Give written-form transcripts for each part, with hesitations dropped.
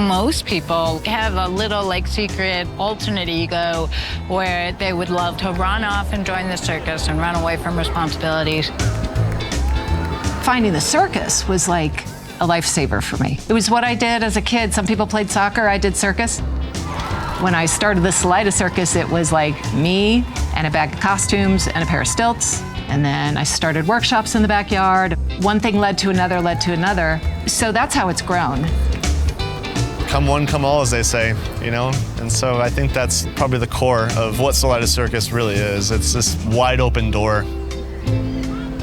most people have a little secret alternate ego where they would love to run off and join the circus and run away from responsibilities. Finding the circus was like a lifesaver for me. It was what I did as a kid. Some people played soccer, I did circus. When I started the Salida Circus, it was like me and a bag of costumes and a pair of stilts. And then I started workshops in the backyard. One thing led to another, led to another. So that's how it's grown. Come one, come all, as they say, you know? And so I think that's probably the core of what Salida Circus really is. It's this wide open door.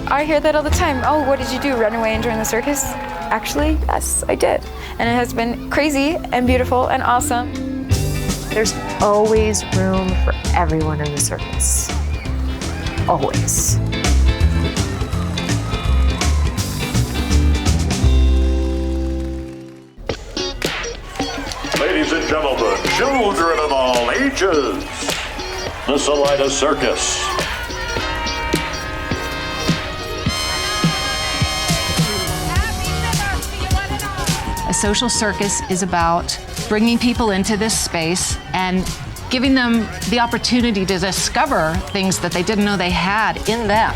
I hear that all the time. Oh, what did you do, run away and join the circus? Actually, yes, I did. And it has been crazy and beautiful and awesome. There's always room for everyone in the circus. Always. Ladies and gentlemen, children of all ages, the Salida Circus. A social circus is about bringing people into this space and giving them the opportunity to discover things that they didn't know they had in them.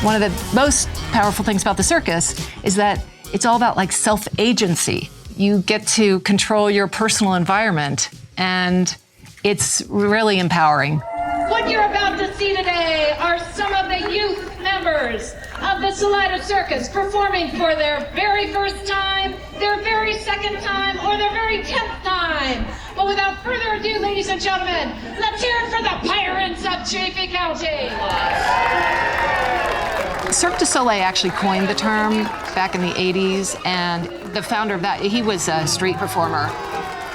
One of the most powerful things about the circus is that it's all about self-agency. You get to control your personal environment, and it's really empowering. What you're about to see today are some of the youth members of the Salida Circus performing for their very first time, their very second time, or their very 10th time. But without further ado, ladies and gentlemen, let's hear it for the Pirates of Chaffee County. Cirque du Soleil actually coined the term back in the 80s, and the founder of that, he was a street performer.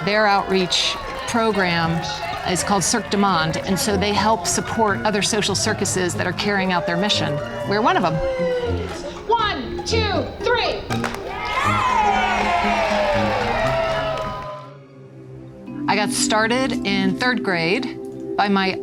Their outreach program is called Cirque du Monde, and so they help support other social circuses that are carrying out their mission. We're one of them. 1, 2, 3. I got started in 3rd grade by my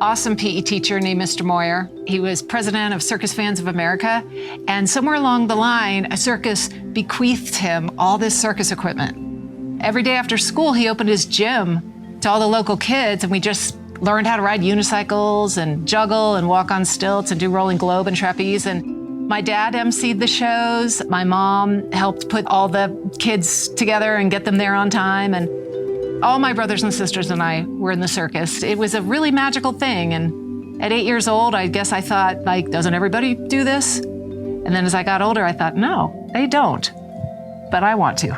awesome PE teacher named Mr. Moyer. He was president of Circus Fans of America, and somewhere along the line, a circus bequeathed him all this circus equipment. Every day after school, he opened his gym to all the local kids, and we just learned how to ride unicycles and juggle and walk on stilts and do rolling globe and trapeze. And my dad emceed the shows. My mom helped put all the kids together and get them there on time. And all my brothers and sisters and I were in the circus. It was a really magical thing. And at 8 years old, I guess I thought, doesn't everybody do this? And then as I got older, I thought, no, they don't, but I want to.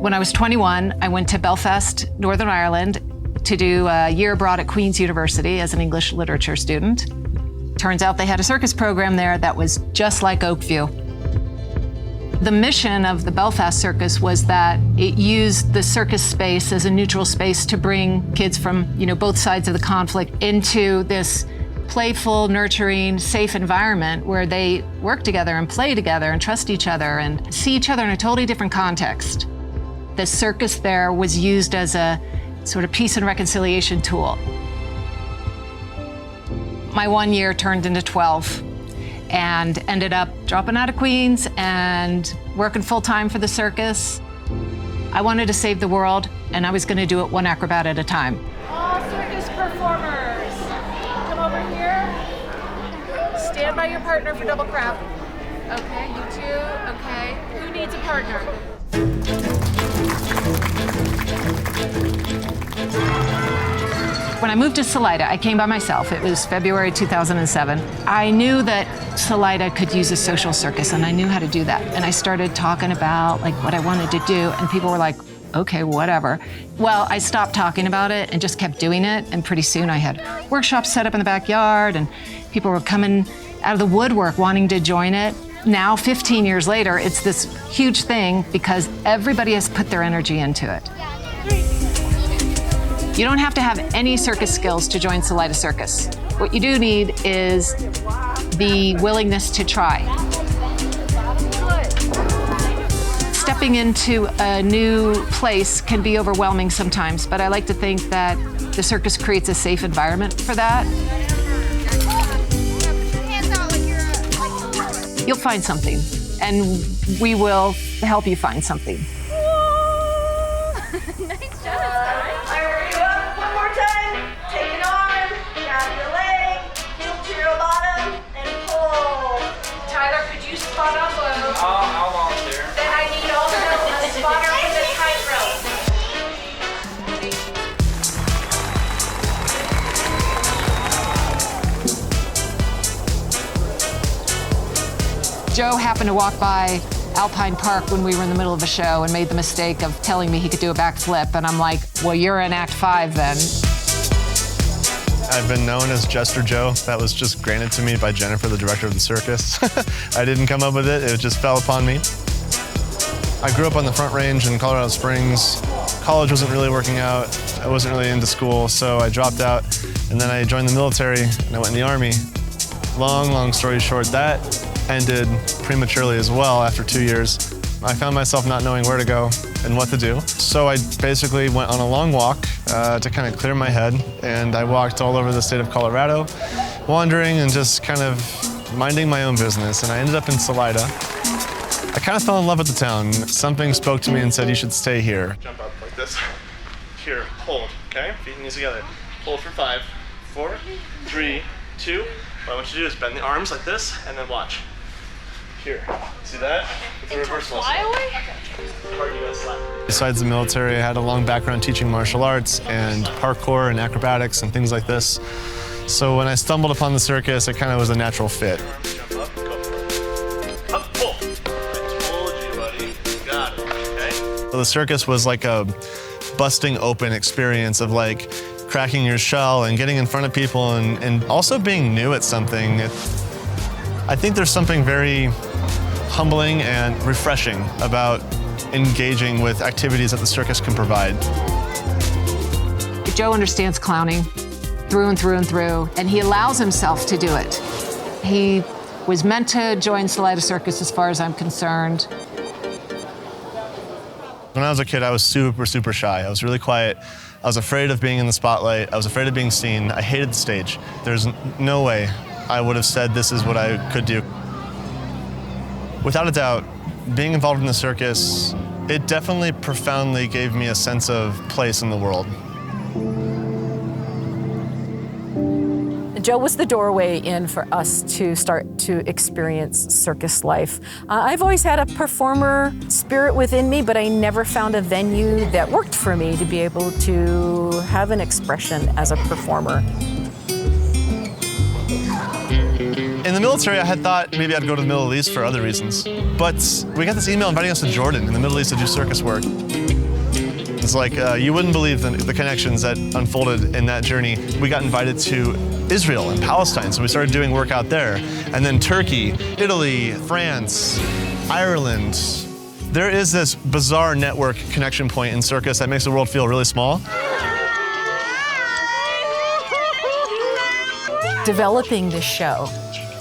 When I was 21, I went to Belfast, Northern Ireland, to do a year abroad at Queen's University as an English literature student. Turns out they had a circus program there that was just like Oakview. The mission of the Belfast Circus was that it used the circus space as a neutral space to bring kids from, both sides of the conflict into this playful, nurturing, safe environment where they work together and play together and trust each other and see each other in a totally different context. The circus there was used as a sort of peace and reconciliation tool. My 1 year turned into 12 and ended up dropping out of Queens and working full-time for the circus. I wanted to save the world, and I was going to do it one acrobat at a time. All circus performers, come over here. Stand by your partner for double crap. Okay, you two, okay. Who needs a partner? When I moved to Salida, I came by myself. It was February 2007. I knew that Salida could use a social circus, and I knew how to do that. And I started talking about what I wanted to do, and people were like, okay, whatever. Well, I stopped talking about it and just kept doing it, and pretty soon I had workshops set up in the backyard, and people were coming out of the woodwork wanting to join it. Now, 15 years later, it's this huge thing because everybody has put their energy into it. You don't have to have any circus skills to join Salida Circus. What you do need is the willingness to try. Stepping into a new place can be overwhelming sometimes, but I like to think that the circus creates a safe environment for that. You'll find something, and we will help you find something. Nice job, Fire you up one more time. Take an arm, grab your leg, heel to your bottom, and pull. Tyler, could you spot up a... I'll volunteer. Then I need also a spotter for the tightrope. Joe happened to walk by Alpine Park when we were in the middle of a show and made the mistake of telling me he could do a backflip, and I'm like, well, you're in Act 5 then. I've been known as Jester Joe. That was just granted to me by Jennifer, the director of the circus. I didn't come up with it, it just fell upon me. I grew up on the Front Range in Colorado Springs. College wasn't really working out. I wasn't really into school, so I dropped out, and then I joined the military, and I went in the Army. Long story short, that ended prematurely as well after 2 years. I found myself not knowing where to go and what to do. So I basically went on a long walk to kind of clear my head, and I walked all over the state of Colorado, wandering and just kind of minding my own business, and I ended up in Salida. I kind of fell in love with the town. Something spoke to me and said, you should stay here. Jump up like this. Here, hold, okay? Feet and knees together. Hold for 5, 4, 3, 2. What I want you to do is bend the arms like this, and then watch. Here, see that? It's a reverse muscle. Besides the military, I had a long background teaching martial arts and parkour and acrobatics and things like this. So when I stumbled upon the circus, it kind of was a natural fit. Jump up, go for it. Up, pull. I told you, buddy. You got it, okay? So the circus was like a busting open experience of like cracking your shell and getting in front of people and also being new at something. I think there's something very humbling and refreshing about engaging with activities that the circus can provide. Joe understands clowning through and through and through, and he allows himself to do it. He was meant to join Salida Circus as far as I'm concerned. When I was a kid, I was super shy. I was really quiet. I was afraid of being in the spotlight. I was afraid of being seen. I hated the stage. There's no way I would have said this is what I could do. Without a doubt, being involved in the circus, it definitely profoundly gave me a sense of place in the world. Joe was the doorway in for us to start to experience circus life. I've always had a performer spirit within me, but I never found a venue that worked for me to be able to have an expression as a performer. In the military, I had thought maybe I'd go to the Middle East for other reasons. But we got this email inviting us to Jordan in the Middle East to do circus work. It's like, you wouldn't believe the connections that unfolded in that journey. We got invited to Israel and Palestine, so we started doing work out there. And then Turkey, Italy, France, Ireland. There is this bizarre network connection point in circus that makes the world feel really small. Developing this show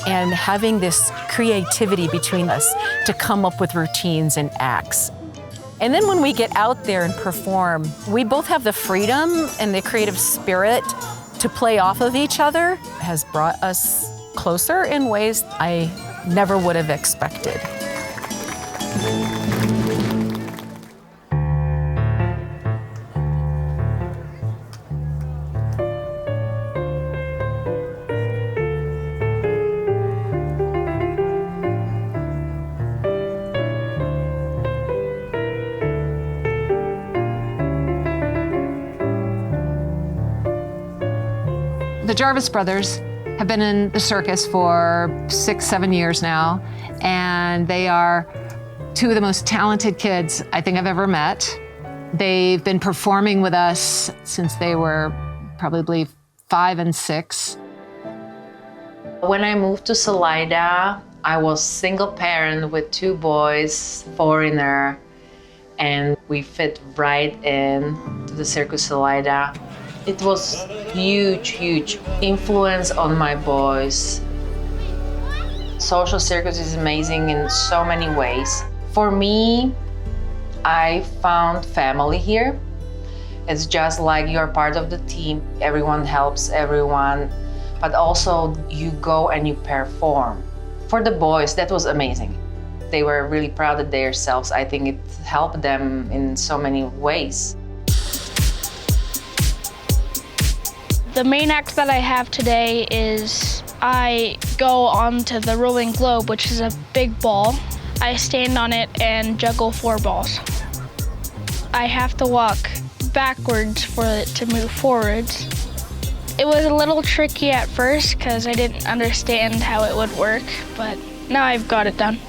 and having this creativity between us to come up with routines and acts. And then when we get out there and perform, we both have the freedom and the creative spirit to play off of each other. It has brought us closer in ways I never would have expected. The Jarvis brothers have been in the circus for 6-7 years now, and they are two of the most talented kids I think I've ever met. They've been performing with us since they were probably 5 and 6. When I moved to Salida, I was single parent with 2 boys, foreigner, and we fit right in to the Circus Salida. It was huge influence on my boys. Social circus is amazing in so many ways. For me, I found family here. It's just like you're part of the team. Everyone helps everyone, but also you go and you perform. For the boys, that was amazing. They were really proud of themselves. I think it helped them in so many ways. The main act that I have today is I go onto the rolling globe, which is a big ball. I stand on it and juggle 4 balls. I have to walk backwards for it to move forwards. It was a little tricky at first because I didn't understand how it would work, but now I've got it done.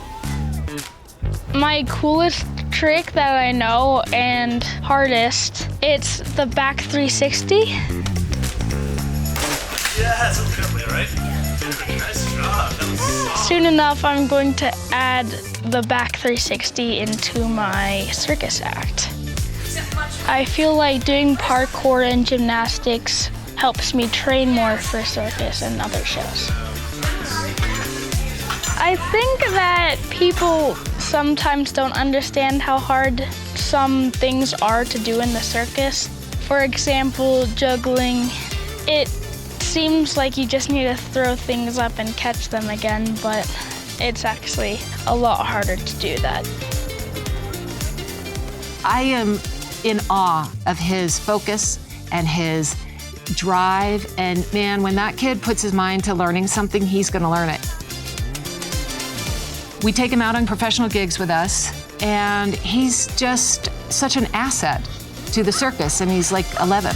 My coolest trick that I know and hardest, it's the back 360. Yes, that's good, right? Nice job. Soon enough, I'm going to add the back 360 into my circus act. I feel like doing parkour and gymnastics helps me train more for circus and other shows. I think that people sometimes don't understand how hard some things are to do in the circus. For example, juggling. It seems like you just need to throw things up and catch them again, but it's actually a lot harder to do that. I am in awe of his focus and his drive, and man, when that kid puts his mind to learning something, he's gonna learn it. We take him out on professional gigs with us, and he's just such an asset to the circus, and he's like 11.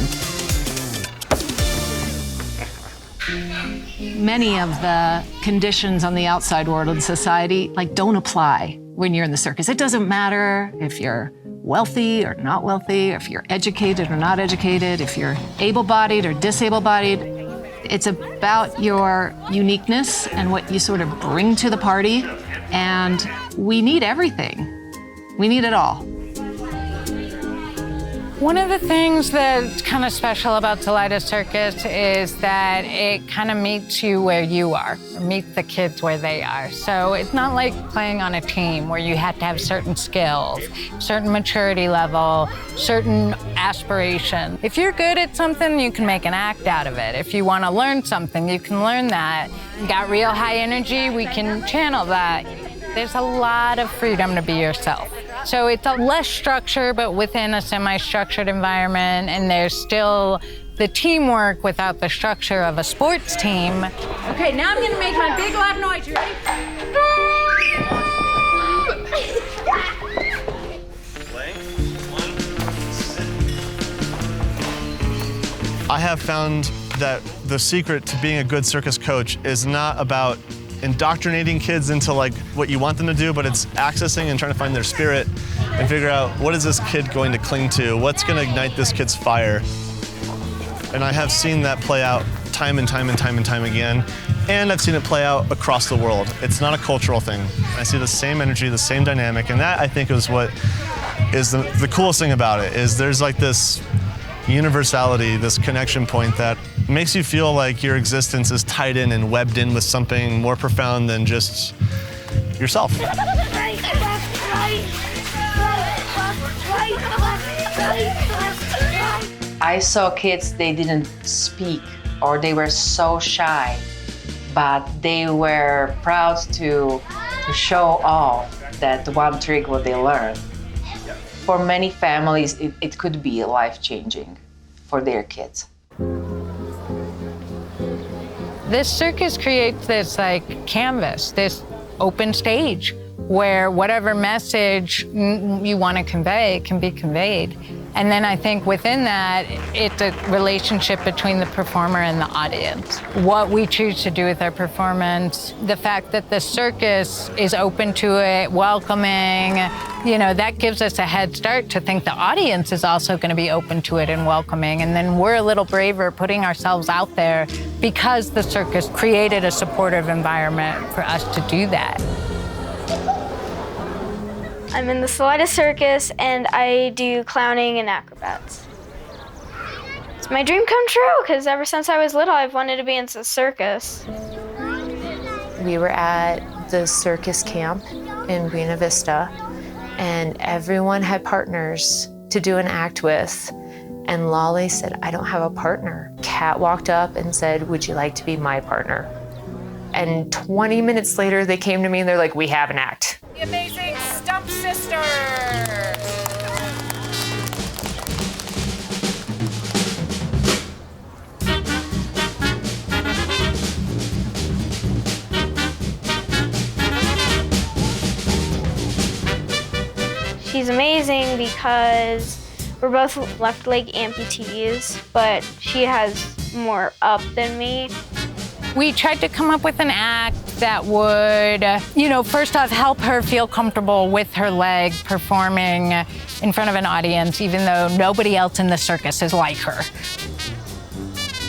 Many of the conditions on the outside world in society don't apply when you're in the circus. It doesn't matter if you're wealthy or not wealthy, if you're educated or not educated, if you're able-bodied or disable-bodied. It's about your uniqueness and what you sort of bring to the party, and we need everything. We need it all. One of the things that's kind of special about Salida Circus is that it kind of meets you where you are, or meets the kids where they are. So it's not like playing on a team where you have to have certain skills, certain maturity level, certain aspiration. If you're good at something, you can make an act out of it. If you want to learn something, you can learn that. You got real high energy, we can channel that. There's a lot of freedom to be yourself. So it's a less structure, but within a semi-structured environment, and there's still the teamwork without the structure of a sports team. Okay, now I'm gonna make my big loud noise. You ready? I have found that the secret to being a good circus coach is not about indoctrinating kids into what you want them to do, but it's accessing and trying to find their spirit and figure out what is this kid going to cling to, what's going to ignite this kid's fire. And I have seen that play out time and time and time and time again, and I've seen it play out across the world. It's not a cultural thing. I see the same energy, the same dynamic, and that I think is what is the coolest thing about it, is there's this universality, this connection point that makes you feel like your existence is tied in and webbed in with something more profound than just yourself. I saw kids, they didn't speak or they were so shy, but they were proud to show off that one trick what they learned. For many families, it could be life-changing for their kids. This circus creates this canvas, this open stage where whatever message you want to convey can be conveyed. And then I think within that, it's a relationship between the performer and the audience. What we choose to do with our performance, the fact that the circus is open to it, welcoming, that gives us a head start to think the audience is also going to be open to it and welcoming. And then we're a little braver putting ourselves out there because the circus created a supportive environment for us to do that. I'm in the Salida Circus and I do clowning and acrobats. It's my dream come true because ever since I was little, I've wanted to be in the circus. We were at the circus camp in Buena Vista and everyone had partners to do an act with. And Lolly said, I don't have a partner. Kat walked up and said, would you like to be my partner? And 20 minutes later, they came to me and they're like, we have an act. The amazing Stump Sisters. she's amazing because we're both left leg amputees, but she has more up than me. We tried to come up with an act that would, first off, help her feel comfortable with her leg performing in front of an audience, even though nobody else in the circus is like her.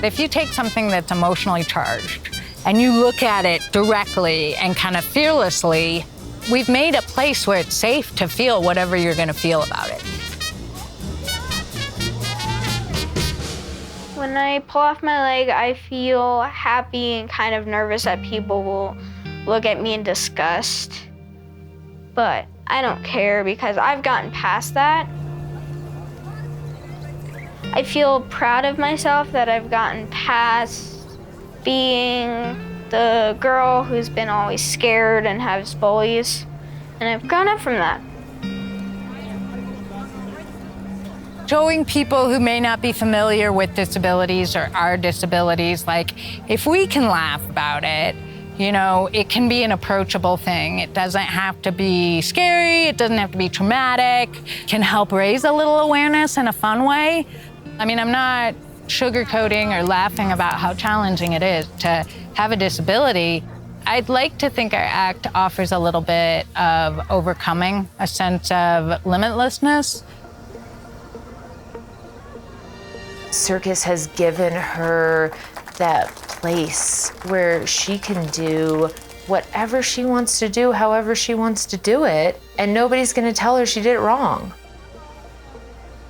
If you take something that's emotionally charged and you look at it directly and kind of fearlessly, we've made a place where it's safe to feel whatever you're going to feel about it. When I pull off my leg, I feel happy and kind of nervous that people will look at me in disgust. But I don't care because I've gotten past that. I feel proud of myself that I've gotten past being the girl who's been always scared and has bullies, and I've grown up from that. Showing people who may not be familiar with disabilities or our disabilities, like, if we can laugh about it, it can be an approachable thing. It doesn't have to be scary, it doesn't have to be traumatic. It can help raise a little awareness in a fun way. I'm not sugarcoating or laughing about how challenging it is to have a disability. I'd like to think our act offers a little bit of overcoming a sense of limitlessness. Circus has given her that place where she can do whatever she wants to do, however she wants to do it, and nobody's gonna tell her she did it wrong.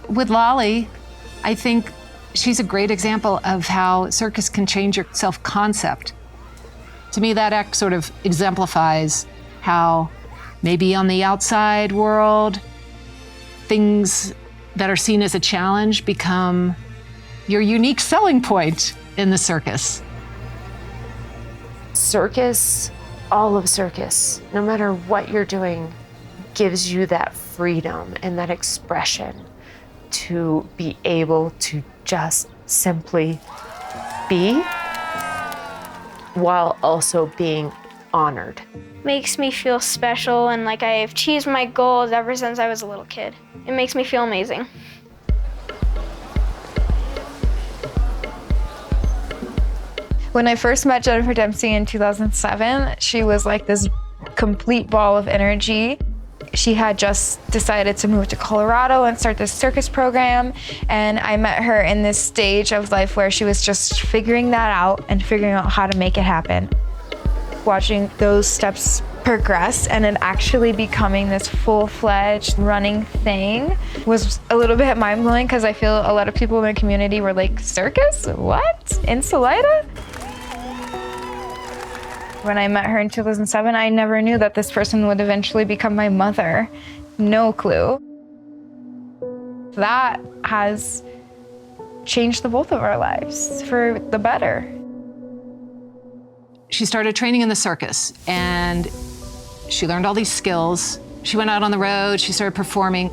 With Lolly, I think she's a great example of how circus can change your self-concept. To me, that act sort of exemplifies how maybe on the outside world, things that are seen as a challenge become your unique selling point in the circus. Circus, all of circus, no matter what you're doing, gives you that freedom and that expression to be able to just simply be while also being honored. Makes me feel special and like I've achieved my goals ever since I was a little kid. It makes me feel amazing. When I first met Jennifer Dempsey in 2007, she was like this complete ball of energy. She had just decided to move to Colorado and start this circus program, and I met her in this stage of life where she was just figuring that out and figuring out how to make it happen. Watching those steps progress and it actually becoming this full-fledged running thing was a little bit mind-blowing because I feel a lot of people in the community were like, circus? What? In Salida? When I met her in 2007, I never knew that this person would eventually become my mother. No clue. That has changed the both of our lives for the better. She started training in the circus and she learned all these skills. She went out on the road, she started performing.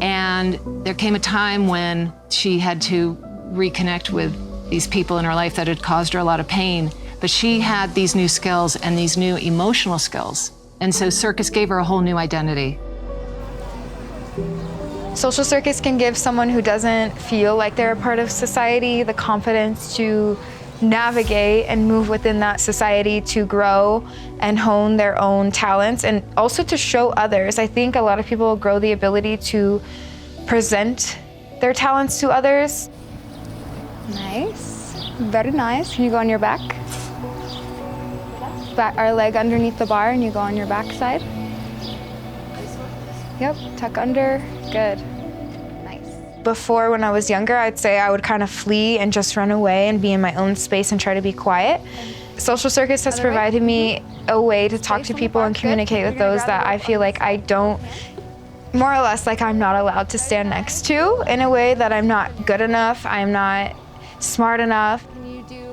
And there came a time when she had to reconnect with these people in her life that had caused her a lot of pain. But she had these new skills and these new emotional skills. And so circus gave her a whole new identity. Social circus can give someone who doesn't feel like they're a part of society the confidence to navigate and move within that society, to grow and hone their own talents and also to show others. I think a lot of people grow the ability to present their talents to others. Nice, very nice. Can you go on your back? Back our leg underneath the bar and you go on your back side. Yep, tuck under, good. Before, when I was younger, I'd say I would kind of flee and just run away and be in my own space and try to be quiet. Social circus has provided me a way to talk to people and communicate with those that I feel like I don't, more or less like I'm not allowed to stand next to, in a way that I'm not good enough, I'm not smart enough.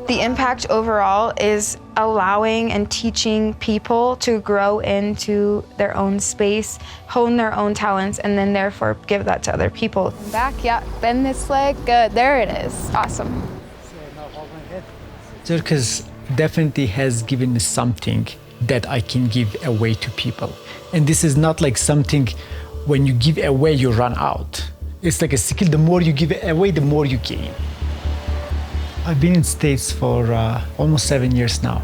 The impact overall is allowing and teaching people to grow into their own space, hone their own talents, and then therefore give that to other people. Back, yeah, bend this leg, good, there it is, awesome. Circus definitely has given me something that I can give away to people. And this is not like something when you give away, you run out. It's like a skill, the more you give it away, the more you gain. I've been in States for almost 7 years now.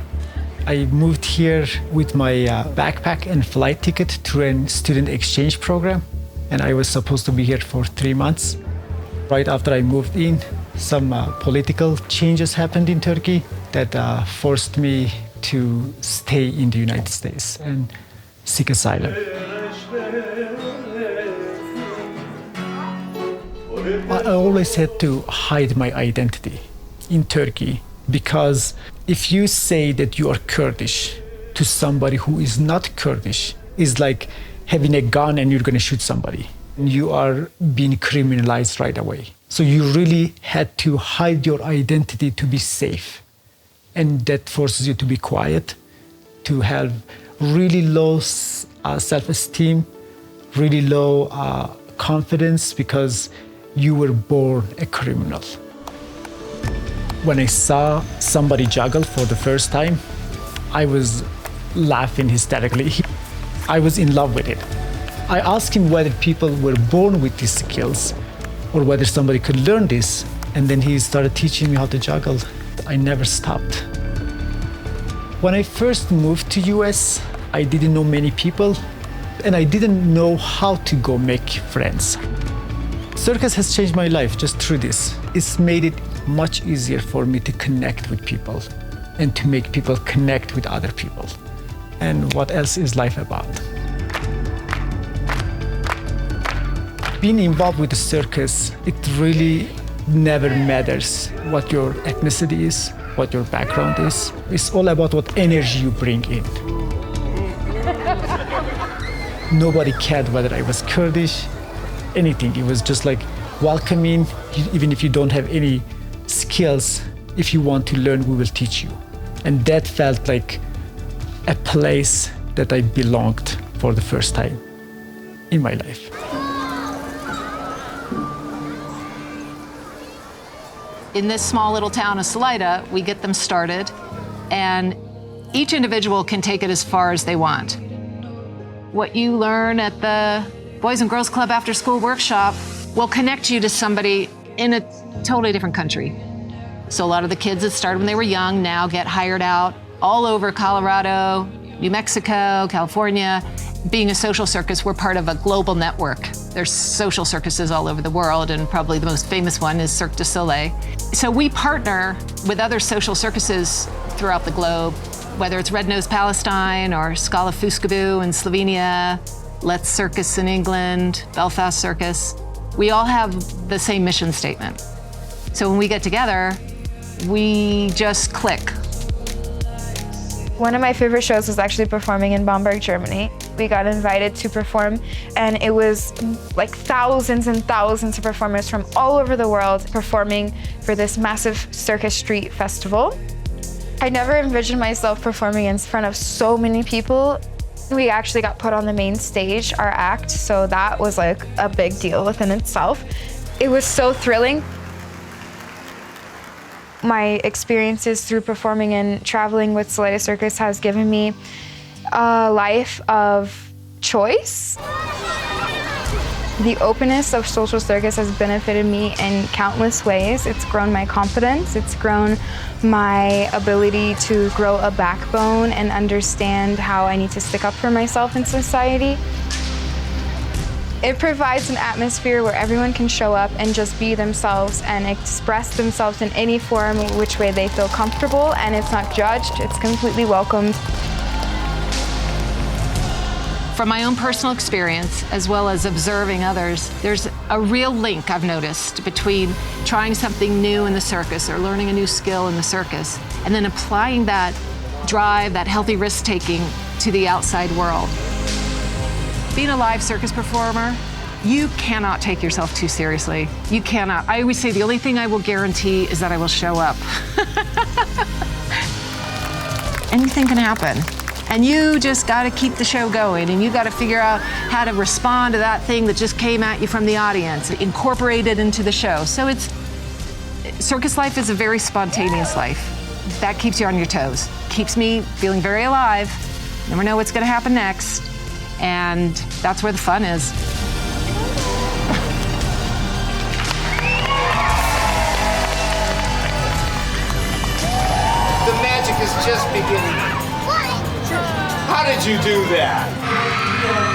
I moved here with my backpack and flight ticket through a student exchange program, and I was supposed to be here for 3 months. Right after I moved in, some political changes happened in Turkey that forced me to stay in the United States and seek asylum. I always had to hide my identity in Turkey, because if you say that you are Kurdish to somebody who is not Kurdish, it's like having a gun and you're going to shoot somebody. You are being criminalized right away. So you really had to hide your identity to be safe. And that forces you to be quiet, to have really low self-esteem, really low confidence, because you were born a criminal. When I saw somebody juggle for the first time, I was laughing hysterically. I was in love with it. I asked him whether people were born with these skills or whether somebody could learn this, and then he started teaching me how to juggle. I never stopped. When I first moved to US, I didn't know many people, and I didn't know how to go make friends. Circus has changed my life just through this. It's made it much easier for me to connect with people and to make people connect with other people. And what else is life about? Being involved with the circus, it really never matters what your ethnicity is, what your background is. It's all about what energy you bring in. Nobody cared whether I was Kurdish, anything. It was just like welcoming, even if you don't have any skills. If you want to learn, we will teach you. And that felt like a place that I belonged for the first time in my life. In this small little town of Salida, we get them started, and each individual can take it as far as they want. What you learn at the Boys and Girls Club after school workshop will connect you to somebody in a totally different country. So a lot of the kids that started when they were young now get hired out all over Colorado, New Mexico, California. Being a social circus, we're part of a global network. There's social circuses all over the world, and probably the most famous one is Cirque du Soleil. So we partner with other social circuses throughout the globe, whether it's Red Nose Palestine or Scala Fuscaboo in Slovenia, Let's Circus in England, Belfast Circus. We all have the same mission statement. So when we get together, we just click. One of my favorite shows was actually performing in Bamberg, Germany. We got invited to perform, and it was like thousands and thousands of performers from all over the world performing for this massive circus street festival. I never envisioned myself performing in front of so many people. We actually got put on the main stage, our act, so that was like a big deal within itself. It was so thrilling. My experiences through performing and traveling with Salida Circus has given me a life of choice. The openness of social circus has benefited me in countless ways. It's grown my confidence, it's grown my ability to grow a backbone and understand how I need to stick up for myself in society. It provides an atmosphere where everyone can show up and just be themselves and express themselves in any form, which way they feel comfortable, and it's not judged, it's completely welcomed. From my own personal experience, as well as observing others, there's a real link I've noticed between trying something new in the circus or learning a new skill in the circus, and then applying that drive, that healthy risk-taking to the outside world. Being a live circus performer, you cannot take yourself too seriously. You cannot. I always say the only thing I will guarantee is that I will show up. Anything can happen. And you just gotta keep the show going, and you gotta figure out how to respond to that thing that just came at you from the audience, incorporate it into the show. So circus life is a very spontaneous life. That keeps you on your toes. Keeps me feeling very alive. Never know what's gonna happen next. And that's where the fun is. is just beginning. How did you do that?